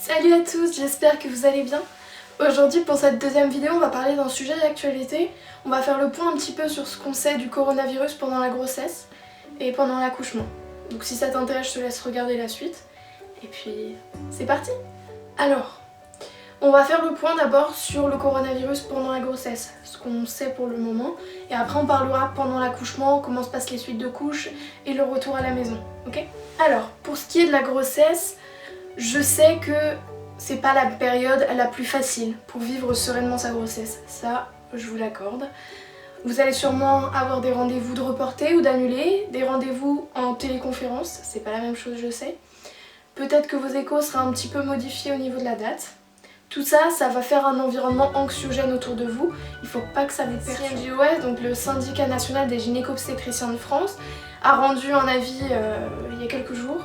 Salut à tous, j'espère que vous allez bien. Aujourd'hui pour cette deuxième vidéo on va parler d'un sujet d'actualité. On va faire le point un petit peu sur ce qu'on sait du coronavirus pendant la grossesse et pendant l'accouchement. Donc si ça t'intéresse je te laisse regarder la suite. Et puis c'est parti. Alors, on va faire le point d'abord sur le coronavirus pendant la grossesse, ce qu'on sait pour le moment. Et après on parlera pendant l'accouchement, comment se passent les suites de couches et le retour à la maison. Ok ? Alors, pour ce qui est de la grossesse, je sais que c'est pas la période la plus facile pour vivre sereinement sa grossesse, ça je vous l'accorde. Vous allez sûrement avoir des rendez-vous de reporter ou d'annuler, des rendez-vous en téléconférence, c'est pas la même chose je sais. Peut-être que vos échos seront un petit peu modifiés au niveau de la date. Tout ça, ça va faire un environnement anxiogène autour de vous, il faut pas que ça vous perturbe. CNJOS, donc le Syndicat National des Gynéco-Obstétriciens de France, a rendu un avis il y a quelques jours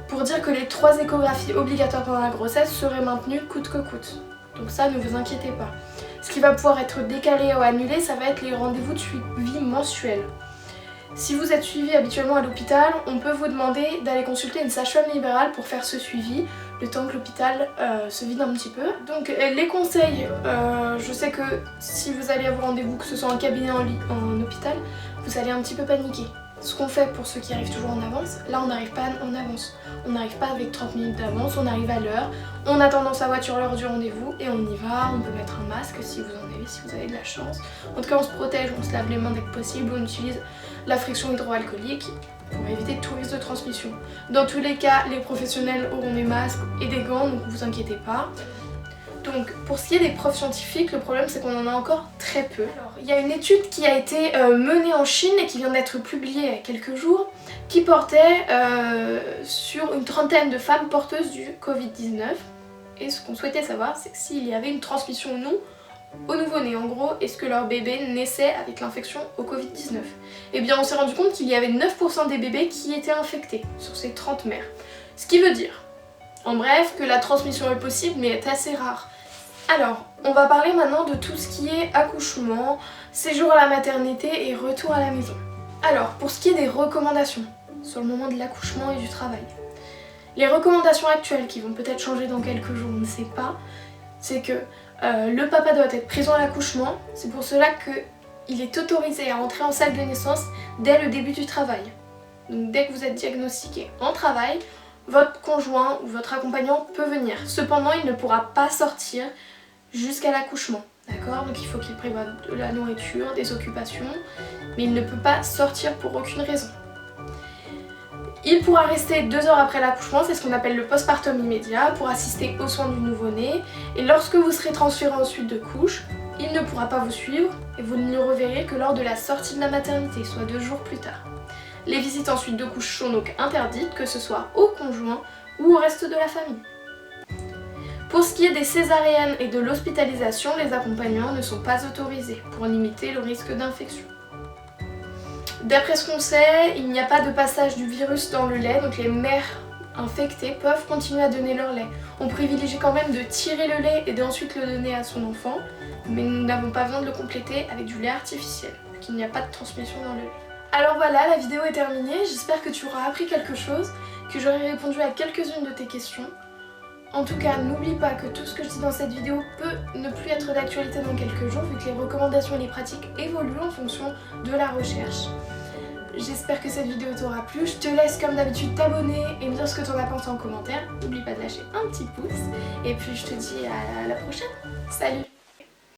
pour dire que les 3 échographies obligatoires pendant la grossesse seraient maintenues coûte que coûte. Donc ça, ne vous inquiétez pas. Ce qui va pouvoir être décalé ou annulé, ça va être les rendez-vous de suivi mensuels. Si vous êtes suivi habituellement à l'hôpital, on peut vous demander d'aller consulter une sage-femme libérale pour faire ce suivi, le temps que l'hôpital se vide un petit peu. Donc les conseils, je sais que si vous allez avoir rendez-vous, que ce soit en cabinet ou en hôpital, vous allez un petit peu paniquer. Ce qu'on fait pour ceux qui arrivent toujours en avance, là on n'arrive pas en avance. On n'arrive pas avec 30 minutes d'avance, on arrive à l'heure, on attend dans sa voiture l'heure du rendez-vous et on y va, on peut mettre un masque si vous en avez, si vous avez de la chance. En tout cas on se protège, on se lave les mains dès que possible, on utilise la friction hydroalcoolique pour éviter tout risque de transmission. Dans tous les cas, les professionnels auront des masques et des gants, donc vous inquiétez pas. Donc pour ce qui est des preuves scientifiques, le problème c'est qu'on en a encore très peu. Alors, il y a une étude qui a été menée en Chine et qui vient d'être publiée il y a quelques jours qui portait sur une trentaine de femmes porteuses du Covid-19 et ce qu'on souhaitait savoir c'est s'il y avait une transmission ou non au nouveau-né. En gros, est-ce que leur bébé naissait avec l'infection au Covid-19 ? Et bien on s'est rendu compte qu'il y avait 9% des bébés qui étaient infectés sur ces 30 mères. Ce qui veut dire, en bref, que la transmission est possible mais est assez rare. Alors, on va parler maintenant de tout ce qui est accouchement, séjour à la maternité et retour à la maison. Alors, pour ce qui est des recommandations sur le moment de l'accouchement et du travail, les recommandations actuelles qui vont peut-être changer dans quelques jours, on ne sait pas, c'est que le papa doit être présent à l'accouchement, c'est pour cela qu'il est autorisé à entrer en salle de naissance dès le début du travail. Donc dès que vous êtes diagnostiqué en travail, votre conjoint ou votre accompagnant peut venir. Cependant, il ne pourra pas sortir jusqu'à l'accouchement, d'accord ? Donc il faut qu'il prévoie de la nourriture, des occupations, mais il ne peut pas sortir pour aucune raison. Il pourra rester 2 heures après l'accouchement, c'est ce qu'on appelle le postpartum immédiat, pour assister aux soins du nouveau-né. Et lorsque vous serez transféré ensuite de couche, il ne pourra pas vous suivre et vous ne le reverrez que lors de la sortie de la maternité, soit 2 jours plus tard. Les visites ensuite de couche sont donc interdites, que ce soit au conjoint ou au reste de la famille. Pour ce qui est des césariennes et de l'hospitalisation, les accompagnants ne sont pas autorisés pour limiter le risque d'infection. D'après ce qu'on sait, il n'y a pas de passage du virus dans le lait, donc les mères infectées peuvent continuer à donner leur lait. On privilégie quand même de tirer le lait et d'ensuite le donner à son enfant, mais nous n'avons pas besoin de le compléter avec du lait artificiel, puisqu'il n'y a pas de transmission dans le lait. Alors voilà, la vidéo est terminée, j'espère que tu auras appris quelque chose, que j'aurai répondu à quelques-unes de tes questions. En tout cas, n'oublie pas que tout ce que je dis dans cette vidéo peut ne plus être d'actualité dans quelques jours, vu que les recommandations et les pratiques évoluent en fonction de la recherche. J'espère que cette vidéo t'aura plu, je te laisse comme d'habitude t'abonner et me dire ce que t'en as pensé en commentaire. N'oublie pas de lâcher un petit pouce, et puis je te dis à la prochaine. Salut!